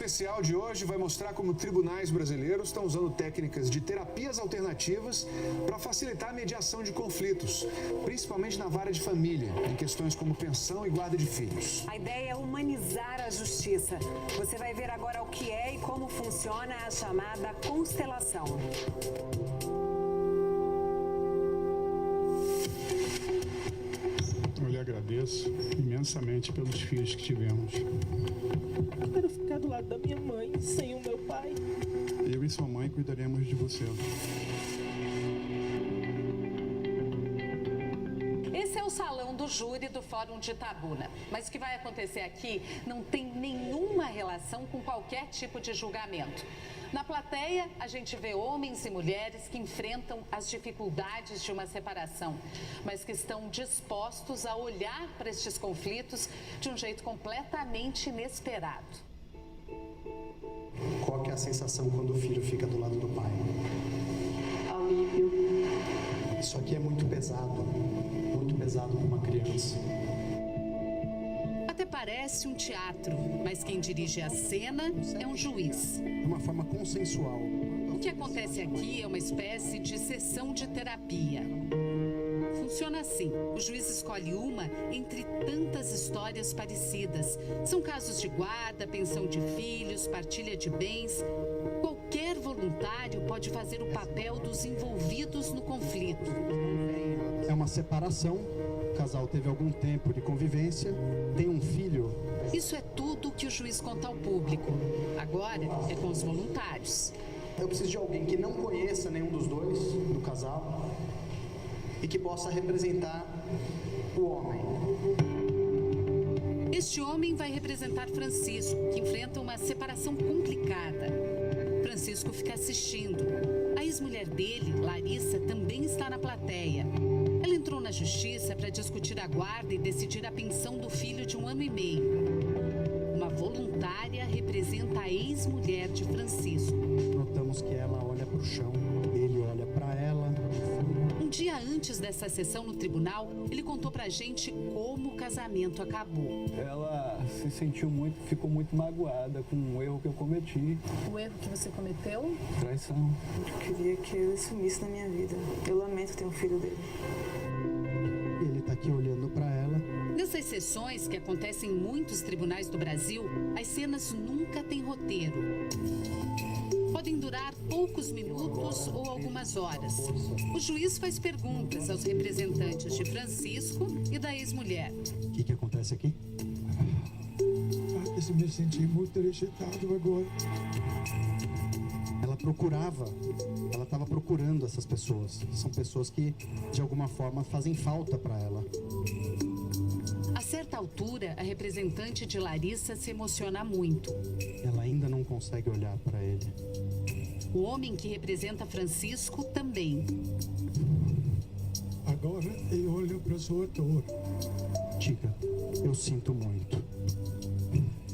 especial de hoje vai mostrar como tribunais brasileiros estão usando técnicas de terapias alternativas para facilitar a mediação de conflitos, principalmente na vara de família, em questões como pensão e guarda de filhos. A ideia é humanizar a justiça. Você vai ver agora o que é e como funciona a chamada constelação. Eu lhe agradeço imensamente pelos filhos que tivemos. Eu quero ficar do lado da minha mãe, sem o meu pai. Eu e sua mãe cuidaremos de você. Esse é o salão do júri do Fórum de Itabuna. Mas o que vai acontecer aqui não tem nenhuma relação com qualquer tipo de julgamento. Na plateia, a gente vê homens e mulheres que enfrentam as dificuldades de uma separação, mas que estão dispostos a olhar para estes conflitos de um jeito completamente inesperado. Qual que é a sensação quando o filho fica do lado do pai? Alívio. Isso aqui é muito pesado para uma criança. Até parece um teatro, mas quem dirige a cena é um juiz. De uma forma consensual. O que acontece aqui é uma espécie de sessão de terapia. Funciona assim: o juiz escolhe uma entre tantas histórias parecidas. São casos de guarda, pensão de filhos, partilha de bens. Qualquer voluntário pode fazer o papel dos envolvidos no conflito. É uma separação, o casal teve algum tempo de convivência, tem um filho. Isso é tudo que o juiz conta ao público. Agora é com os voluntários. Eu preciso de alguém que não conheça nenhum dos dois, do casal, e que possa representar o homem. Este homem vai representar Francisco, que enfrenta uma separação complicada. Francisco fica assistindo. A ex-mulher dele, Larissa, também está na plateia. Ela entrou na justiça para discutir a guarda e decidir a pensão do filho de 1 ano e meio. Uma voluntária representa a ex-mulher de Francisco. Notamos que ela olha para o chão, ele olha para ela. Um dia antes dessa sessão no tribunal, ele contou pra gente como o casamento acabou. Ela se sentiu ficou muito magoada com o erro que eu cometi. O erro que você cometeu? Traição. Eu queria que ele sumisse da minha vida. Eu lamento ter um filho dele. Ele está aqui olhando para ela. Nessas sessões, que acontecem em muitos tribunais do Brasil, as cenas nunca têm roteiro. Podem durar poucos minutos ou algumas horas. O juiz faz perguntas aos representantes de Francisco e da ex-mulher. O que acontece aqui? Eu me senti muito rejeitado agora. Ela estava procurando essas pessoas. São pessoas que, de alguma forma, fazem falta para ela. A certa altura, a representante de Larissa se emociona muito. Ela ainda não consegue olhar para ele. O homem que representa Francisco também. Agora eu olho para sua dor. Diga, eu sinto muito.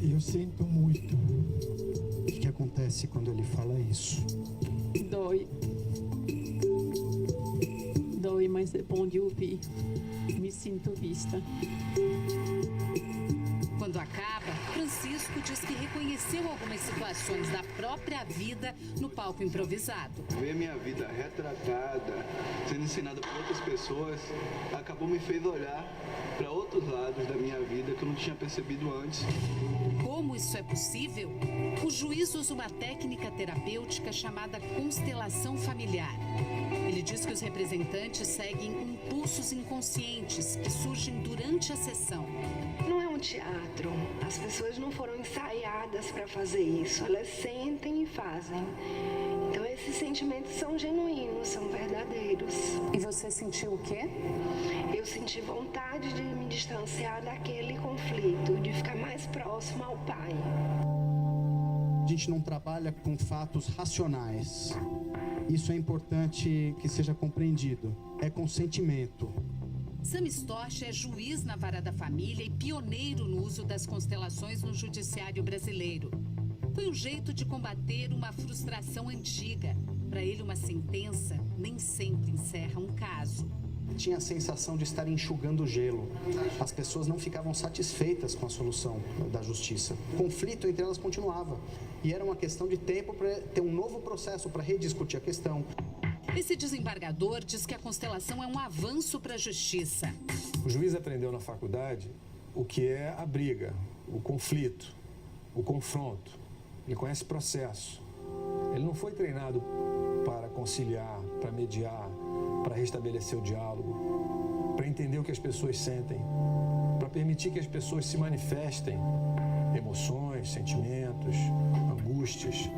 Eu sinto muito. O que acontece quando ele fala isso? Dói. Dói, mas é bom de ouvir. Me sinto vista. Quando acaba, Francisco diz que reconheceu algumas situações da própria vida no palco improvisado. Ver minha vida retratada, sendo ensinada por outras pessoas, me fez olhar para outros lados da minha vida que eu não tinha percebido antes. Como isso é possível? O juiz usa uma técnica terapêutica chamada constelação familiar. Ele diz que os representantes seguem impulsos inconscientes que surgem durante a sessão. Não é um teatro. As pessoas não foram ensaiadas para fazer isso. Elas sentem e fazem. Então esses sentimentos são genuínos, são verdadeiros. E você sentiu o quê? Eu senti vontade de me distanciar daquele conflito, de ficar mais próximo ao pai. A gente não trabalha com fatos racionais. Isso é importante que seja compreendido. É com sentimento. Sam Storch é juiz na Vara da Família e pioneiro no uso das constelações no judiciário brasileiro. Foi um jeito de combater uma frustração antiga. Para ele, uma sentença nem sempre encerra um caso. tinha a sensação de estar enxugando gelo. As pessoas não ficavam satisfeitas com a solução da justiça. O conflito entre elas continuava. E era uma questão de tempo para ter um novo processo para rediscutir a questão. Esse desembargador diz que a constelação é um avanço para a justiça. O juiz aprendeu na faculdade o que é a briga, o conflito, o confronto. Ele conhece processo. Ele não foi treinado para conciliar, para mediar, para restabelecer o diálogo, para entender o que as pessoas sentem, para permitir que as pessoas se manifestem emoções, sentimentos, angústias.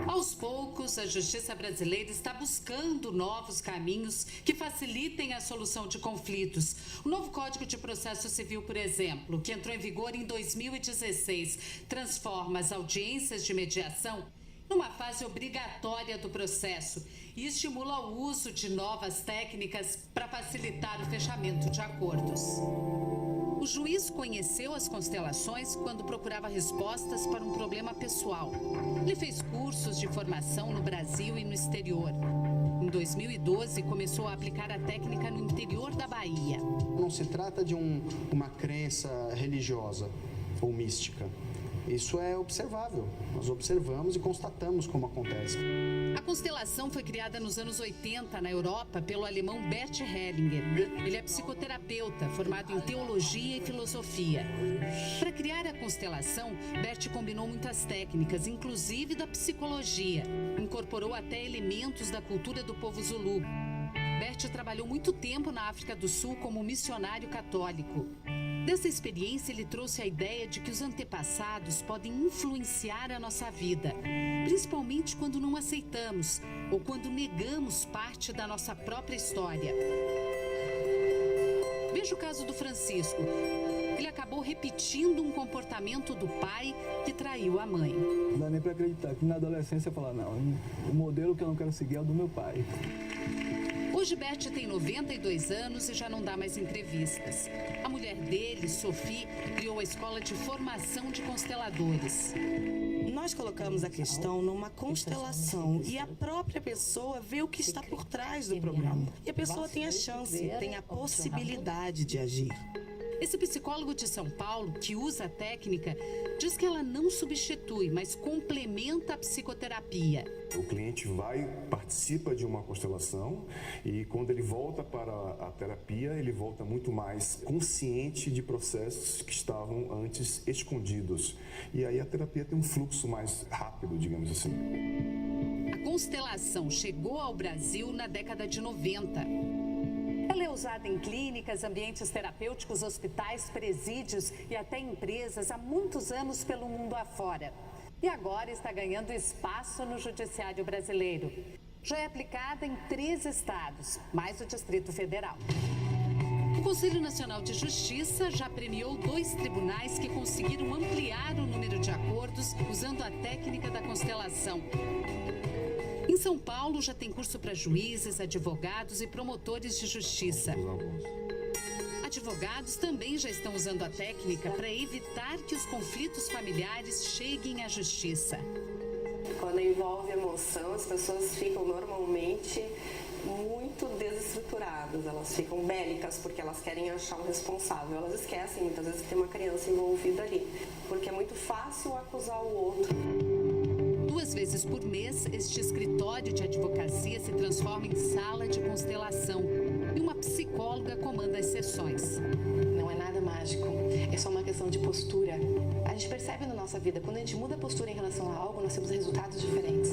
Aos poucos, a justiça brasileira está buscando novos caminhos que facilitem a solução de conflitos. O novo Código de Processo Civil, por exemplo, que entrou em vigor em 2016, transforma as audiências de mediação numa fase obrigatória do processo e estimula o uso de novas técnicas para facilitar o fechamento de acordos. O juiz conheceu as constelações quando procurava respostas para um problema pessoal. Ele fez cursos de formação no Brasil e no exterior. Em 2012, começou a aplicar a técnica no interior da Bahia. Não se trata de uma crença religiosa ou mística. Isso é observável. Nós observamos e constatamos como acontece. A constelação foi criada nos anos 80 na Europa pelo alemão Bert Hellinger. Ele é psicoterapeuta, formado em teologia e filosofia. Para criar a constelação, Bert combinou muitas técnicas, inclusive da psicologia. Incorporou até elementos da cultura do povo Zulu. Bert trabalhou muito tempo na África do Sul como missionário católico. Dessa experiência, ele trouxe a ideia de que os antepassados podem influenciar a nossa vida, principalmente quando não aceitamos ou quando negamos parte da nossa própria história. Veja o caso do Francisco. Ele acabou repetindo um comportamento do pai que traiu a mãe. Não dá nem para acreditar que na adolescência eu falar, não, o modelo que eu não quero seguir é o do meu pai. Hoje, Bert tem 92 anos e já não dá mais entrevistas. A mulher dele, Sophie, criou a escola de formação de consteladores. Nós colocamos a questão numa constelação e a própria pessoa vê o que está por trás do problema. E a pessoa tem a chance, tem a possibilidade de agir. Esse psicólogo de São Paulo, que usa a técnica, diz que ela não substitui, mas complementa a psicoterapia. O cliente participa de uma constelação e quando ele volta para a terapia, ele volta muito mais consciente de processos que estavam antes escondidos. E aí a terapia tem um fluxo mais rápido, digamos assim. A constelação chegou ao Brasil na década de 90. Ela é usada em clínicas, ambientes terapêuticos, hospitais, presídios e até empresas há muitos anos pelo mundo afora. E agora está ganhando espaço no judiciário brasileiro. Já é aplicada em 3 estados, mais o Distrito Federal. O Conselho Nacional de Justiça já premiou 2 tribunais que conseguiram ampliar o número de acordos usando a técnica da constelação. Em São Paulo, já tem curso para juízes, advogados e promotores de justiça. Advogados também já estão usando a técnica para evitar que os conflitos familiares cheguem à justiça. Quando envolve emoção, as pessoas ficam normalmente muito desestruturadas, elas ficam bélicas porque elas querem achar um responsável. Elas esquecem muitas vezes que tem uma criança envolvida ali, porque é muito fácil acusar o outro. 2 vezes por mês, este escritório de advocacia se transforma em sala de constelação e uma psicóloga comanda as sessões. Não é nada mágico, é só uma questão de postura. A gente percebe na nossa vida, quando a gente muda a postura em relação a algo, nós temos resultados diferentes.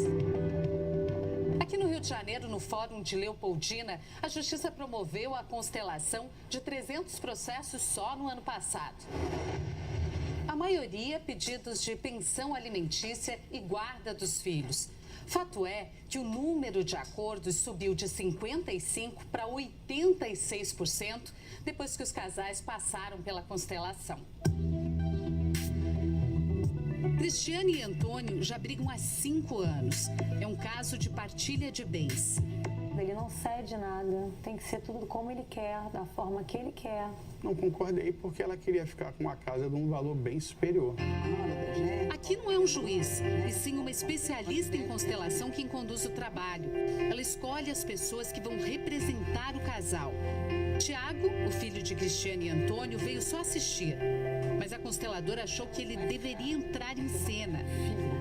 Aqui no Rio de Janeiro, no Fórum de Leopoldina, a Justiça promoveu a constelação de 300 processos só no ano passado. A maioria pedidos de pensão alimentícia e guarda dos filhos. Fato é que o número de acordos subiu de 55% para 86% depois que os casais passaram pela constelação. Cristiane e Antônio já brigam há 5 anos. É um caso de partilha de bens. Ele não cede nada, tem que ser tudo como ele quer, da forma que ele quer. Não concordei porque ela queria ficar com uma casa de um valor bem superior. Aqui não é um juiz, e sim uma especialista em constelação quem conduz o trabalho. Ela escolhe as pessoas que vão representar o casal. Tiago, o filho de Cristiane e Antônio, veio só assistir. Mas a consteladora achou que ele deveria entrar em cena.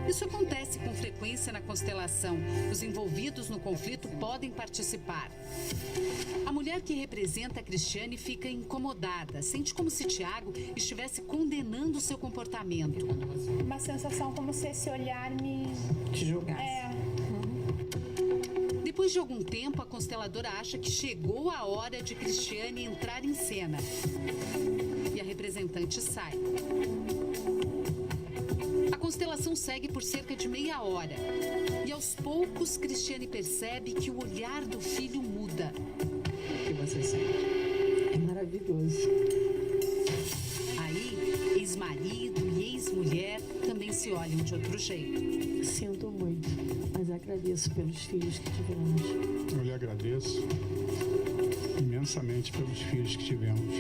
Isso acontece com frequência na constelação. Os envolvidos no conflito podem participar. A mulher que representa a Cristiane fica incomodada. Sente como se Tiago estivesse condenando seu comportamento. Uma sensação como se esse olhar me... te julgasse. Depois de algum tempo, a consteladora acha que chegou a hora de Cristiane entrar em cena. E a representante sai. A constelação segue por cerca de meia hora. E aos poucos, Cristiane percebe que o olhar do filho muda. O que você sente? É maravilhoso. Aí, ex-marido e ex-mulher também se olham de outro jeito. Sinto muito, mas agradeço pelos filhos que tivemos. Eu lhe agradeço imensamente pelos filhos que tivemos.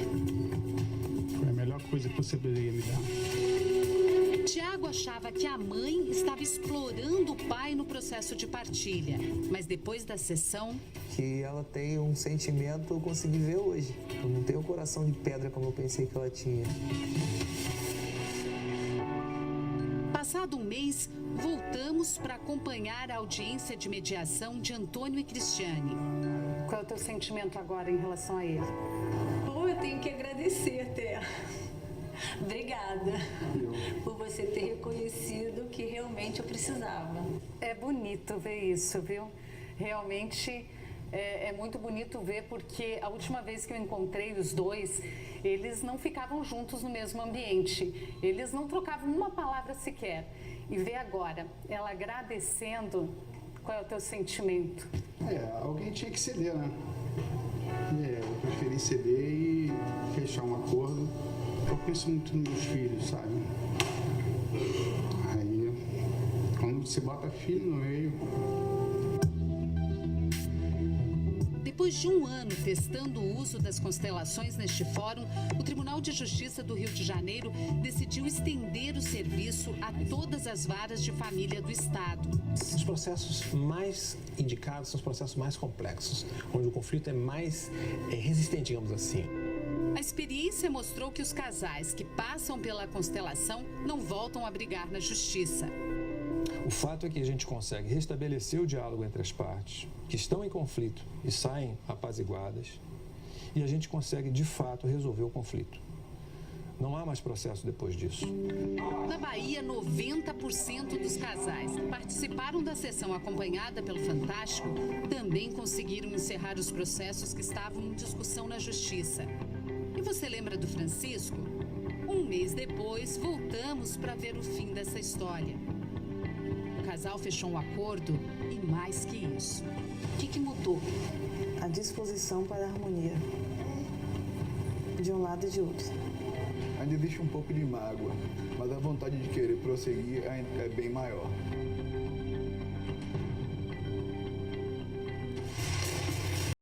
Foi a melhor coisa que você poderia me dar. Tiago achava que a mãe estava explorando o pai no processo de partilha. Mas depois da sessão... que ela tem um sentimento, eu consegui ver hoje. Eu não tenho o coração de pedra como eu pensei que ela tinha. Passado um mês, voltamos para acompanhar a audiência de mediação de Antônio e Cristiane. Qual é o teu sentimento agora em relação a ele? Bom, eu tenho que agradecer, Té. Obrigada por você ter reconhecido que realmente eu precisava. É bonito ver isso, viu? Realmente é muito bonito ver, porque a última vez que eu encontrei os dois, eles não ficavam juntos no mesmo ambiente. Eles não trocavam uma palavra sequer. E ver agora ela agradecendo, qual é o teu sentimento? Alguém tinha que ceder, né? Eu preferi ceder e fechar um acordo. Eu penso muito nos meus filhos, sabe? Aí, quando você bota filho no meio... Depois de um ano testando o uso das constelações neste fórum, o Tribunal de Justiça do Rio de Janeiro decidiu estender o serviço a todas as varas de família do Estado. Os processos mais indicados são os processos mais complexos, onde o conflito é mais resistente, digamos assim. A experiência mostrou que os casais que passam pela constelação não voltam a brigar na justiça. O fato é que a gente consegue restabelecer o diálogo entre as partes que estão em conflito e saem apaziguadas, e a gente consegue, de fato, resolver o conflito. Não há mais processo depois disso. Na Bahia, 90% dos casais que participaram da sessão acompanhada pelo Fantástico também conseguiram encerrar os processos que estavam em discussão na justiça. E você lembra do Francisco? Um mês depois, voltamos para ver o fim dessa história. O casal fechou um acordo e mais que isso. O que mudou? A disposição para a harmonia, de um lado e de outro. Ainda existe um pouco de mágoa, mas a vontade de querer prosseguir é bem maior.